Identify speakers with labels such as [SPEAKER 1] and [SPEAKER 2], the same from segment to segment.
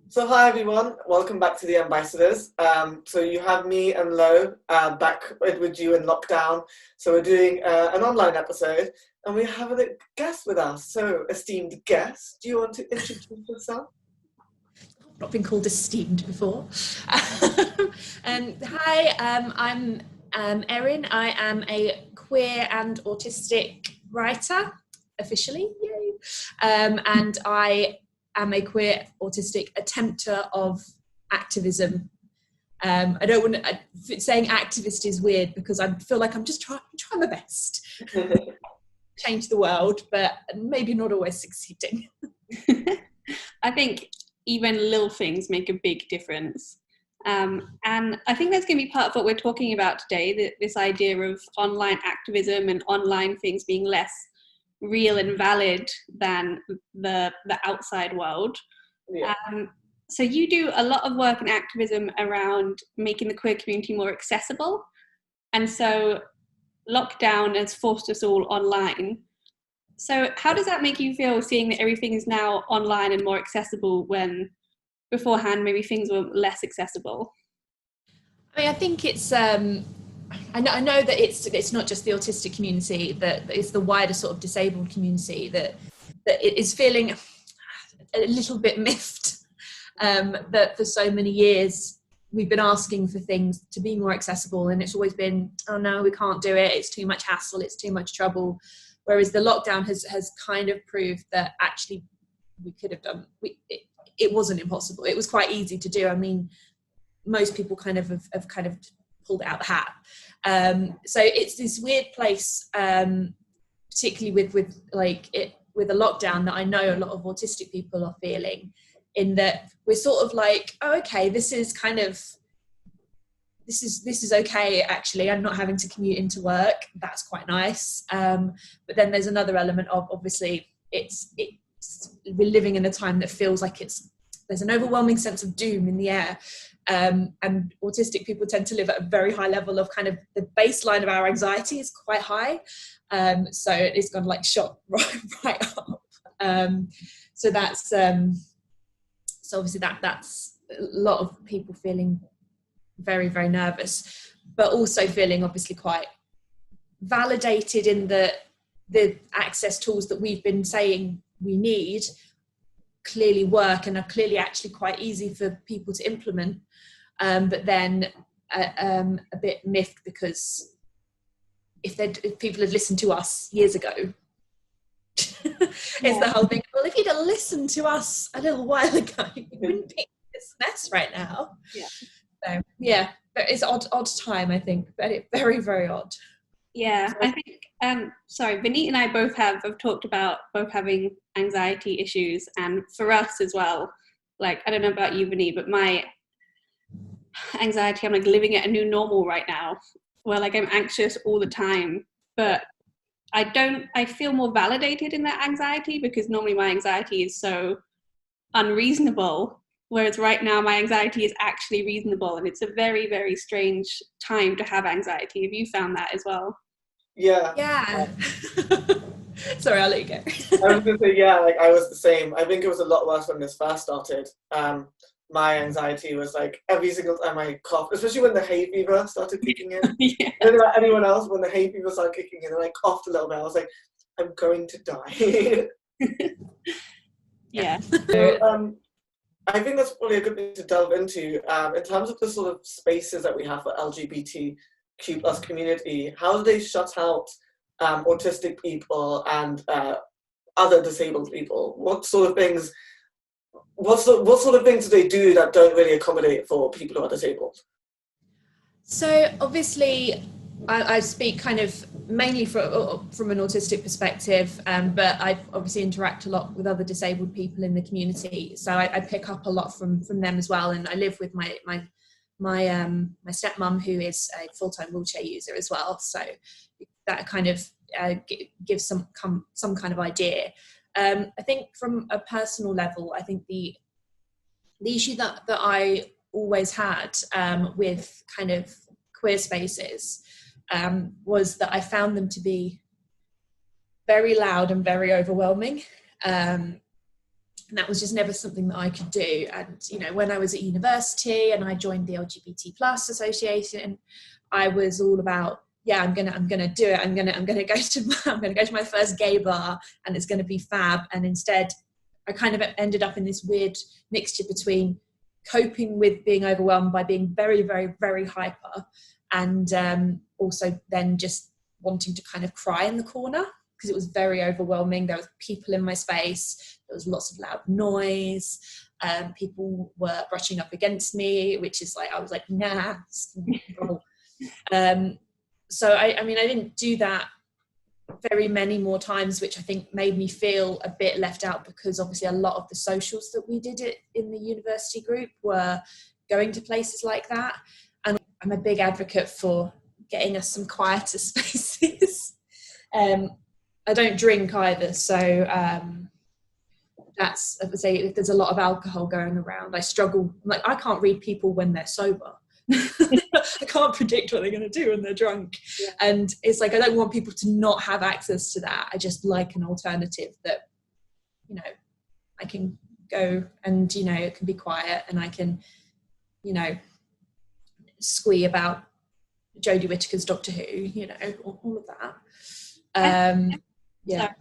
[SPEAKER 1] So hi everyone, welcome back to the AmBIssadors. So you have me and Lo back with you in lockdown. So we're doing an online episode and we have a guest with us. So esteemed guest, do you want to introduce yourself?
[SPEAKER 2] I've not been called esteemed before. Hi, I'm Erin. I am a queer and autistic writer, officially, yay. And I am a queer autistic attempter of activism. I don't want to, saying activist is weird because I feel like I'm just trying my best. Change the world, but maybe not always succeeding.
[SPEAKER 3] I think even little things make a big difference. And I think that's going to be part of what we're talking about today, this idea of online activism and online things being less real and valid than the outside world.
[SPEAKER 1] Yeah.
[SPEAKER 3] So you do a lot of work and activism around making the queer community more accessible. And so lockdown has forced us all online. So how does that make you feel, seeing that everything is now online and more accessible when beforehand maybe things were less accessible?
[SPEAKER 2] I mean, I think it's I know that it's not just the autistic community, that it's the wider sort of disabled community that it is feeling a little bit miffed, that for so many years we've been asking for things to be more accessible and it's always been, oh no, we can't do it, it's too much hassle, it's too much trouble. Whereas the lockdown has kind of proved that actually we could have done, it wasn't impossible. It was quite easy to do. I mean, most people kind of have kind of pulled it out the hat. So it's this weird place, particularly with a lockdown, that I know a lot of autistic people are feeling, in that we're sort of like, oh, okay, this is okay, actually. I'm not having to commute into work. That's quite nice. But then there's another element of, obviously, we're living in a time that feels like there's an overwhelming sense of doom in the air. And autistic people tend to live at a very high level of kind of, the baseline of our anxiety is quite high. So it's gone like shot right up. So that's, so obviously that's a lot of people feeling very, very nervous, but also feeling obviously quite validated in the access tools that we've been saying we need clearly work and are clearly actually quite easy for people to implement, but then a bit miffed because if people had listened to us years ago, it's the whole thing, well, if you'd have listened to us a little while ago, you wouldn't be in this mess right now.
[SPEAKER 3] Yeah.
[SPEAKER 2] So yeah, but it's odd time, I think, but it's very, very odd.
[SPEAKER 3] Yeah, I think, Vaneet and I both have talked about both having anxiety issues, and for us as well, like, I don't know about you, Vaneet, but my anxiety, I'm like living at a new normal right now, where like I'm anxious all the time, but I feel more validated in that anxiety because normally my anxiety is so unreasonable, whereas right now my anxiety is actually reasonable, and it's a very, very strange time to have anxiety. Have you found that as well?
[SPEAKER 1] Yeah.
[SPEAKER 2] Sorry, I'll let you go.
[SPEAKER 1] I was going to say, yeah, like I was the same. I think it was a lot worse when this first started. My anxiety was like every single time I coughed, especially when the hay fever started kicking in.
[SPEAKER 3] Yeah.
[SPEAKER 1] I don't know about anyone else, when the hay fever started kicking in and I coughed a little bit, I was like, I'm going to die.
[SPEAKER 3] Yeah.
[SPEAKER 1] So, I think that's probably a good thing to delve into. In terms of the sort of spaces that we have for LGBTQ plus community, how do they shut out autistic people and other disabled people? What sort of things do they do that don't really accommodate for people who are disabled?
[SPEAKER 2] So obviously, I speak kind of mainly from an autistic perspective, but I obviously interact a lot with other disabled people in the community. So I pick up a lot from them as well. And I live with my stepmom, who is a full-time wheelchair user as well. So that kind of gives some kind of idea. I think from a personal level, I think the issue that I always had with kind of queer spaces was that I found them to be very loud and very overwhelming. And that was just never something that I could do. And, you know, when I was at university and I joined the LGBT plus association, I was all about, yeah, I'm gonna do it. I'm gonna go to my first gay bar, and it's gonna be fab. And instead, I kind of ended up in this weird mixture between coping with being overwhelmed by being very, very, very hyper, and also then just wanting to kind of cry in the corner because it was very overwhelming. There was people in my space. There was lots of loud noise. People were brushing up against me, which is like, I was like, nah. So I mean, I didn't do that very many more times, which I think made me feel a bit left out, because obviously a lot of the socials that we did it in the university group were going to places like that. And I'm a big advocate for getting us some quieter spaces. I don't drink either, so that's, I would say, if there's a lot of alcohol going around, I struggle. Like, I can't read people when they're sober. I can't predict what they're going to do when they're drunk. Yeah. And it's like, I don't want people to not have access to that. I just like an alternative that, you know, I can go and, you know, it can be quiet and I can, you know, squee about Jodie Whittaker's Doctor Who, you know, all of that. Yeah.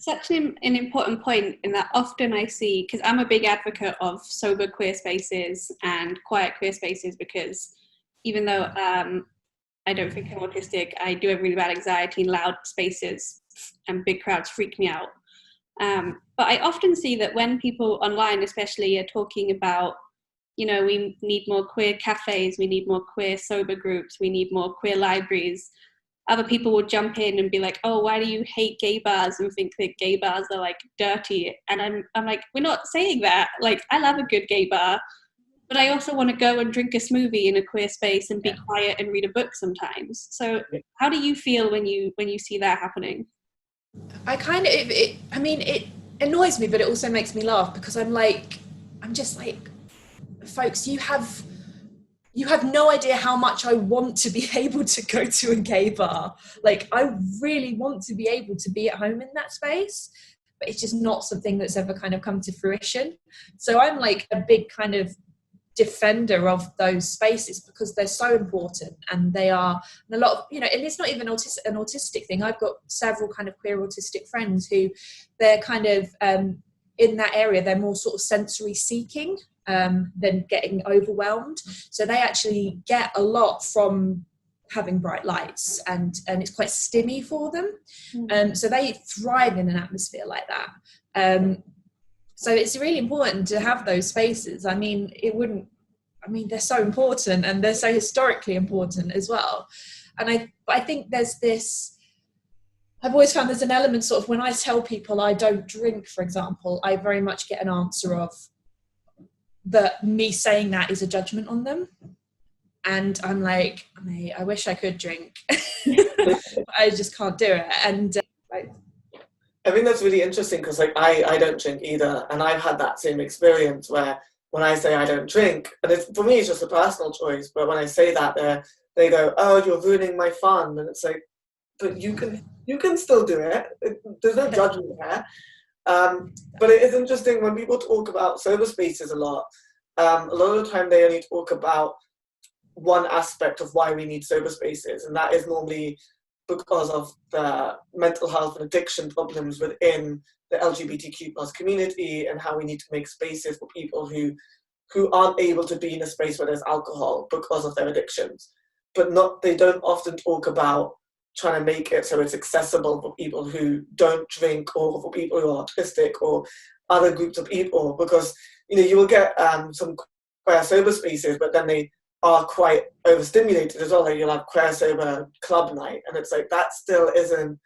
[SPEAKER 3] Such an important point, in that often I see, because I'm a big advocate of sober queer spaces and quiet queer spaces, because even though I don't think I'm autistic, I do have really bad anxiety in loud spaces and big crowds freak me out. But I often see that when people online especially are talking about, you know, we need more queer cafes, we need more queer sober groups, we need more queer libraries, other people will jump in and be like, oh, why do you hate gay bars and think that gay bars are like dirty? And I'm like, we're not saying that. Like, I love a good gay bar, but I also want to go and drink a smoothie in a queer space and be quiet and read a book sometimes. So how do you feel when you see that happening?
[SPEAKER 2] I kind of, I mean, it annoys me, but it also makes me laugh, because I'm just like, folks, you have no idea how much I want to be able to go to a gay bar. Like, I really want to be able to be at home in that space, but it's just not something that's ever kind of come to fruition. So I'm like a big kind of defender of those spaces, because they're so important, and they are, and a lot of, you know, and it's not even an autistic thing. I've got several kind of queer autistic friends who they're kind of in that area, they're more sort of sensory seeking than getting overwhelmed. So they actually get a lot from having bright lights, and it's quite stimmy for them. So they thrive in an atmosphere like that. So it's really important to have those spaces. I mean, they're so important, and they're so historically important as well. And I think there's this, I've always found there's an element sort of, when I tell people I don't drink, for example, I very much get an answer of that me saying that is a judgment on them. And I'm like, I wish I could drink. I just can't do it. And
[SPEAKER 1] I think that's really interesting, because like I don't drink either, and I've had that same experience where when I say I don't drink, and for me it's just a personal choice, but when I say that, they go, oh, you're ruining my fun, and it's like, but you can still do it. There's no judgment there. But it is interesting when people talk about sober spaces a lot of the time they only talk about one aspect of why we need sober spaces, and that is normally because of the mental health and addiction problems within the LGBTQ plus community, and how we need to make spaces for people who aren't able to be in a space where there's alcohol because of their addictions. But they don't often talk about trying to make it so it's accessible for people who don't drink, or for people who are autistic, or other groups of people, because, you know, you will get some queer sober spaces, but then they are quite overstimulated as well. Like, you'll have queer sober club night, and it's like, that still isn't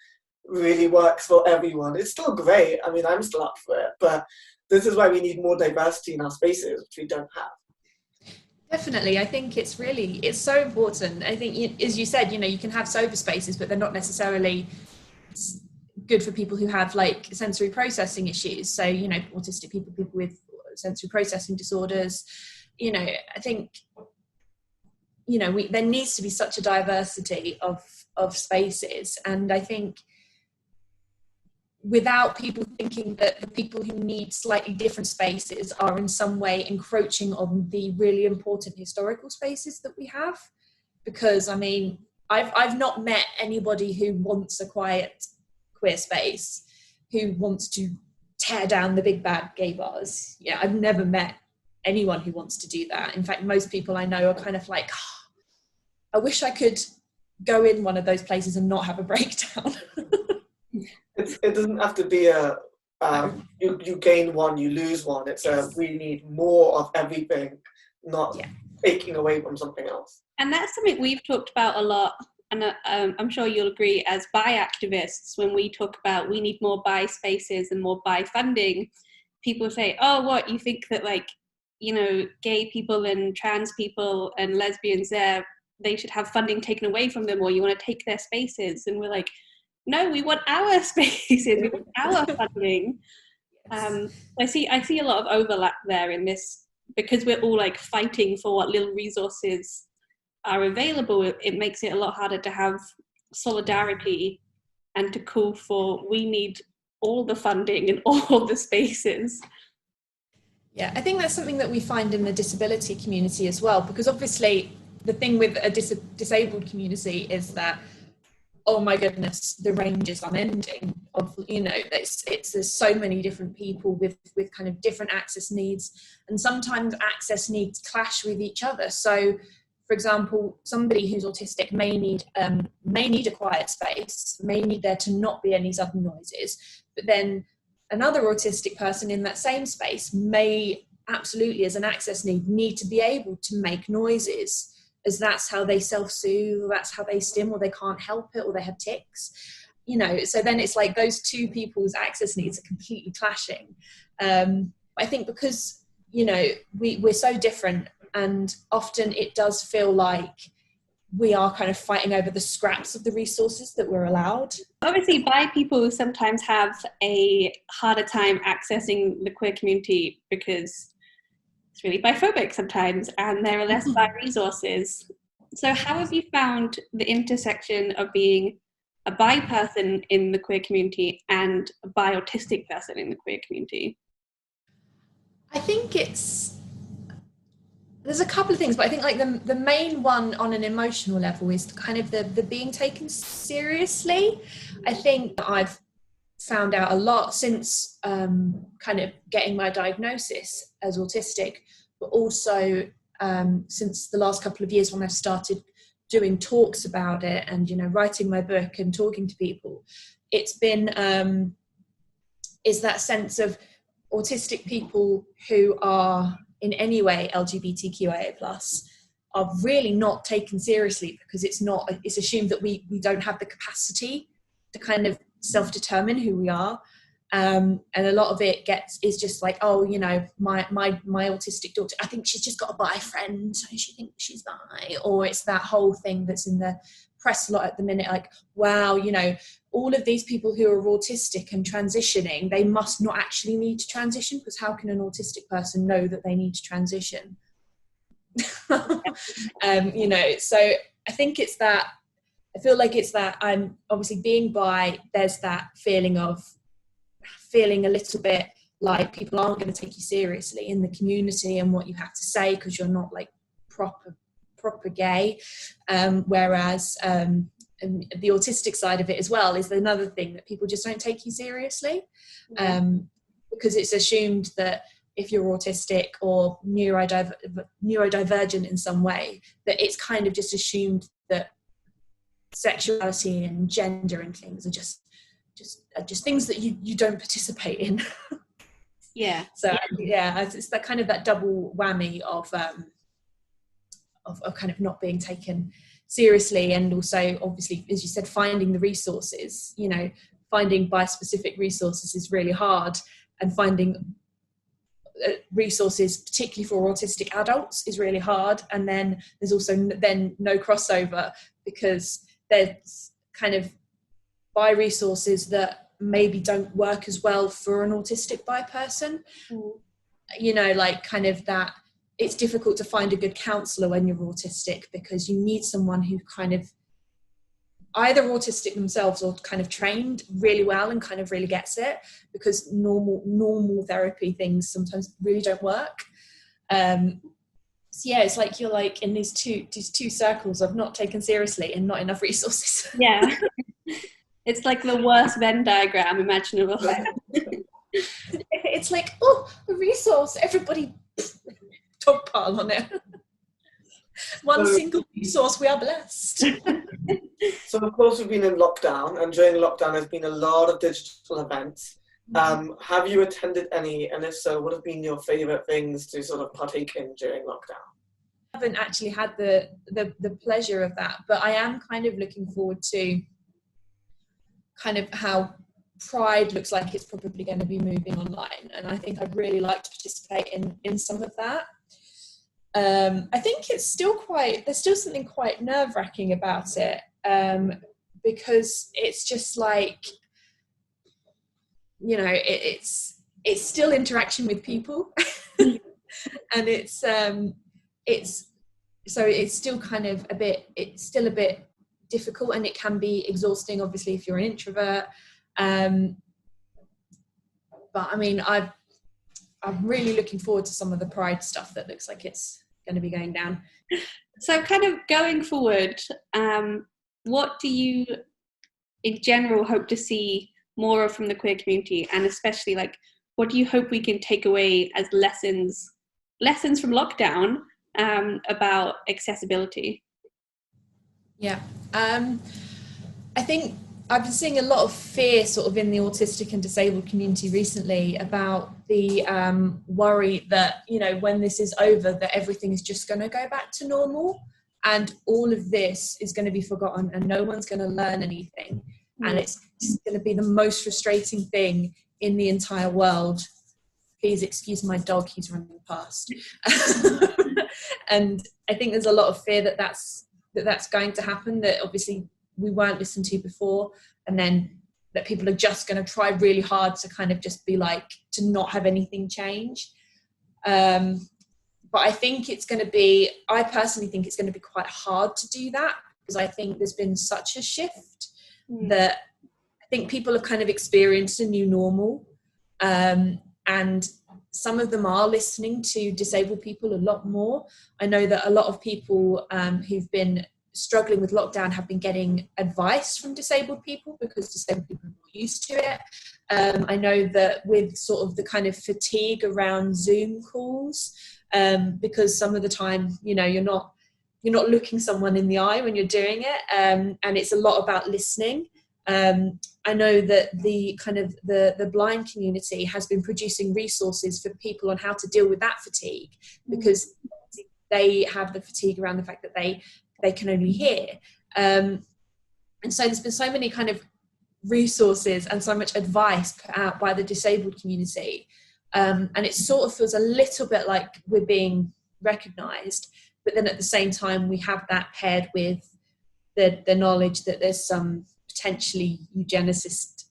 [SPEAKER 1] really works for everyone. It's still great. I mean, I'm still up for it, but this is why we need more diversity in our spaces, which we don't have.
[SPEAKER 2] Definitely. I think it's so important. I think, as you said, you know, you can have sober spaces, but they're not necessarily good for people who have like sensory processing issues. So, you know, autistic people with sensory processing disorders, you know, I think, you know, there needs to be such a diversity of spaces. And I think, without people thinking that the people who need slightly different spaces are in some way encroaching on the really important historical spaces that we have. Because I mean, I've not met anybody who wants a quiet queer space, who wants to tear down the big bad gay bars. Yeah, I've never met anyone who wants to do that. In fact, most people I know are kind of like, oh, I wish I could go in one of those places and not have a breakdown.
[SPEAKER 1] It doesn't have to be a you gain one, you lose one. It's we need more of everything, not taking away from something else.
[SPEAKER 3] And that's something we've talked about a lot, and I'm sure you'll agree, as bi activists, when we talk about we need more bi spaces and more bi funding, people say, oh, what, you think that, like, you know, gay people and trans people and lesbians they should have funding taken away from them, or you want to take their spaces? And we're like, no, we want our spaces, we want our funding. I see a lot of overlap there in this, because we're all like fighting for what little resources are available. It makes it a lot harder to have solidarity and to call for, we need all the funding and all the spaces.
[SPEAKER 2] Yeah, I think that's something that we find in the disability community as well, because obviously the thing with a disabled community is that, oh my goodness, the range is unending of, you know, there's so many different people with kind of different access needs, and sometimes access needs clash with each other. So, for example, somebody who's autistic may need a quiet space, may need there to not be any sudden noises, but then another autistic person in that same space may absolutely, as an access need to be able to make noises, as that's how they self-soothe, or that's how they stim, or they can't help it, or they have tics, you know. So then it's like those two people's access needs are completely clashing. I think because, you know, we're so different, and often it does feel like we are kind of fighting over the scraps of the resources that we're allowed.
[SPEAKER 3] Obviously, bi people sometimes have a harder time accessing the queer community because it's really biphobic sometimes, and there are less bi resources. So how have you found the intersection of being a bi person in the queer community and a bi autistic person in the queer community?
[SPEAKER 2] I think there's a couple of things, but I think like the main one on an emotional level is kind of the being taken seriously. I think I've found out a lot since kind of getting my diagnosis as autistic, but also since the last couple of years when I've started doing talks about it and, you know, writing my book and talking to people. It's been is that sense of autistic people who are in any way LGBTQIA+ are really not taken seriously, because it's assumed that we don't have the capacity to kind of self-determine who we are, and a lot of it is just like, oh, you know, my autistic daughter, I think she's just got a boyfriend, so she thinks she's bi. Or it's that whole thing that's in the press a lot at the minute, like, wow, you know, all of these people who are autistic and transitioning, they must not actually need to transition, because how can an autistic person know that they need to transition? You know, so I think it's that, I feel like it's that I'm obviously being bi, there's that feeling of feeling a little bit like people aren't going to take you seriously in the community and what you have to say, because you're not like proper gay, whereas and the autistic side of it as well is another thing, that people just don't take you seriously, because it's assumed that if you're autistic or neurodivergent in some way, that it's kind of just assumed that sexuality and gender and things are just things that you don't participate in.
[SPEAKER 3] Yeah.
[SPEAKER 2] So yeah, it's that kind of that double whammy of kind of not being taken seriously, and also obviously, as you said, finding the resources. You know, finding bi-specific resources is really hard, and finding resources particularly for autistic adults is really hard. And then there's also then no crossover, because there's kind of bi resources that maybe don't work as well for an autistic bi person. You know, like kind of that it's difficult to find a good counsellor when you're autistic, because you need someone who kind of either autistic themselves or kind of trained really well and kind of really gets it, because normal therapy things sometimes really don't work. So yeah, it's like you're like in these two circles of not taken seriously and not enough resources.
[SPEAKER 3] Yeah. It's like the worst Venn diagram imaginable.
[SPEAKER 2] It's like, oh, a resource, everybody dog pile on it. One single resource, we are blessed.
[SPEAKER 1] So of course we've been in lockdown, and during lockdown there's been a lot of digital events. Have you attended any, and if so, what have been your favourite things to sort of partake in during lockdown?
[SPEAKER 2] I haven't actually had the pleasure of that, but I am kind of looking forward to kind of how Pride looks like it's probably going to be moving online, and I think I'd really like to participate in some of that. I think it's still there's still something quite nerve-wracking about it, because it's just like, you know, it's still interaction with people, and it's still kind of it's still a bit difficult, and it can be exhausting, obviously, if you're an introvert. But I mean, I'm really looking forward to some of the Pride stuff that looks like it's going to be going down.
[SPEAKER 3] So kind of going forward, what do you in general hope to see more of from the queer community, and especially like what do you hope we can take away as lessons from lockdown about accessibility?
[SPEAKER 2] Yeah, I think I've been seeing a lot of fear sort of in the autistic and disabled community recently about the worry that, you know, when this is over, that everything is just going to go back to normal and all of this is going to be forgotten and no one's going to learn anything. And it's going to be the most frustrating thing in the entire world. Please excuse my dog, he's running past. And I think there's a lot of fear that that's going to happen, that obviously we weren't listened to before, and then that people are just going to try really hard to kind of just be like, to not have anything change. But I think I personally think it's going to be quite hard to do that, because I think there's been such a shift that I think people have kind of experienced a new normal. And some of them are listening to disabled people a lot more. I know that a lot of people who've been struggling with lockdown have been getting advice from disabled people, because disabled people are more used to it. I know that with sort of the kind of fatigue around Zoom calls, because some of the time, you know, you're not looking someone in the eye when you're doing it, and it's a lot about listening. I know that the blind community has been producing resources for people on how to deal with that fatigue, because they have the fatigue around the fact that they can only hear. And so there's been so many kind of resources and so much advice put out by the disabled community. And it sort of feels a little bit like we're being recognised, but then at the same time we have that paired with the knowledge that there's some potentially eugenicist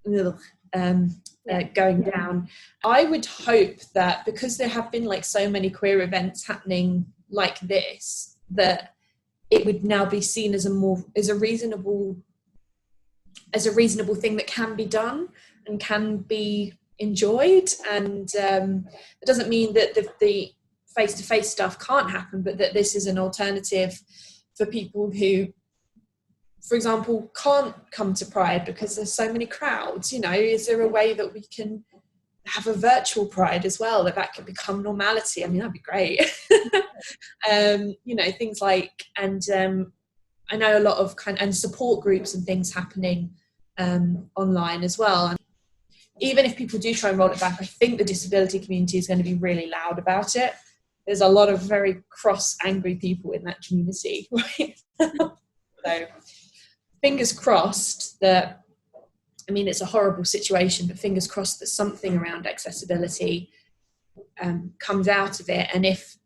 [SPEAKER 2] going down. I would hope that, because there have been like so many queer events happening like this, that it would now be seen as a reasonable thing that can be done and can be enjoyed. And it doesn't mean that the face-to-face stuff can't happen, but that this is an alternative for people who, for example, can't come to Pride because there's so many crowds. You know, is there a way that we can have a virtual Pride as well, that can become normality? I mean, that'd be great. You know, things like, and I know a lot of and support groups and things happening online as well. And even if people do try and roll it back, I think the disability community is going to be really loud about it. There's a lot of very cross, angry people in that community, right? So fingers crossed that, I mean, it's a horrible situation, but fingers crossed that something around accessibility comes out of it. And if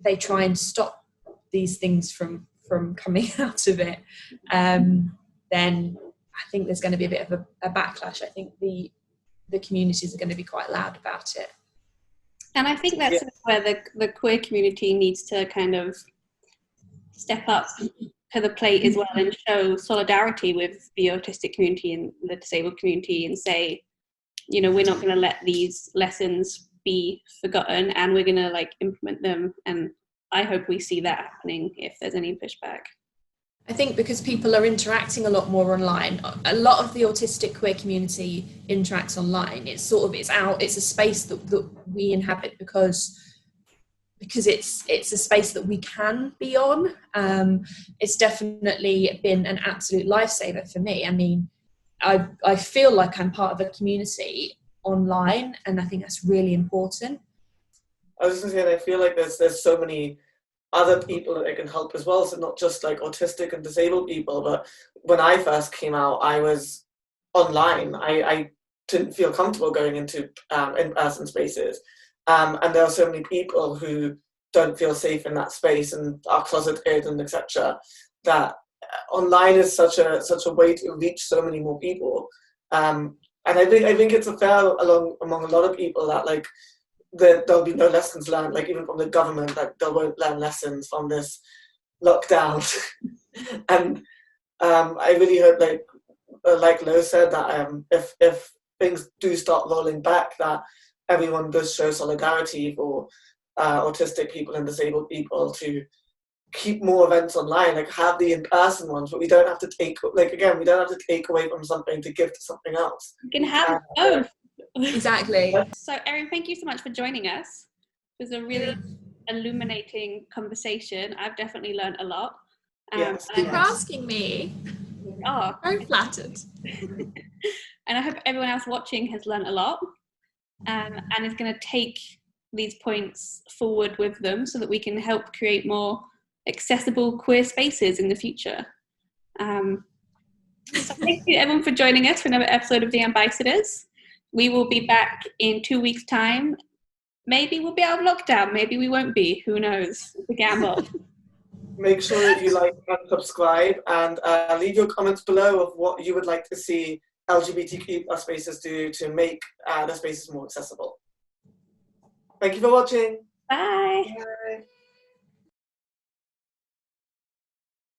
[SPEAKER 2] they try and stop these things from coming out of it, then I think there's going to be a bit of a backlash. I think the communities are going to be quite loud about it.
[SPEAKER 3] And I think that's where the queer community needs to kind of step up to the plate as well and show solidarity with the autistic community and the disabled community and say, you know, we're not going to let these lessons be forgotten and we're going to like implement them. And I hope we see that happening if there's any pushback.
[SPEAKER 2] I think because people are interacting a lot more online, a lot of the autistic queer community interacts online. It's a space that we inhabit because it's a space that we can be on. It's definitely been an absolute lifesaver for me. I mean, I feel like I'm part of a community online, and I think that's really important.
[SPEAKER 1] I was just going to say, I feel like there's so many other people that can help as well. So not just like autistic and disabled people, but when I first came out, I was online. I didn't feel comfortable going into in-person spaces. And there are so many people who don't feel safe in that space and are closeted and etc. That online is such a way to reach so many more people. And I think it's a fair among a lot of people that like there'll be no lessons learned, like even from the government, that they won't learn lessons from this lockdown. And I really hope, like Lo said, that if things do start rolling back, that everyone does show solidarity for autistic people and disabled people to keep more events online, like have the in-person ones, but we don't have to take away from something to give to something else.
[SPEAKER 3] You can have both.
[SPEAKER 2] Exactly.
[SPEAKER 3] So Erin, thank you so much for joining us. It was a really illuminating conversation. I've definitely learned a lot.
[SPEAKER 1] Yes.
[SPEAKER 2] Thanks for asking me.
[SPEAKER 3] Oh,
[SPEAKER 2] very flattered.
[SPEAKER 3] And I hope everyone else watching has learned a lot and is going to take these points forward with them so that we can help create more accessible queer spaces in the future. So thank you everyone for joining us for another episode of the AmBIssadors. We will be back in 2 weeks' time. Maybe we'll be out of lockdown, maybe we won't be, who knows, it's a gamble.
[SPEAKER 1] Make sure that you like and subscribe, and leave your comments below of what you would like to see LGBTQ+ spaces do to make the spaces more accessible. Thank you for watching.
[SPEAKER 3] Bye.
[SPEAKER 1] Bye.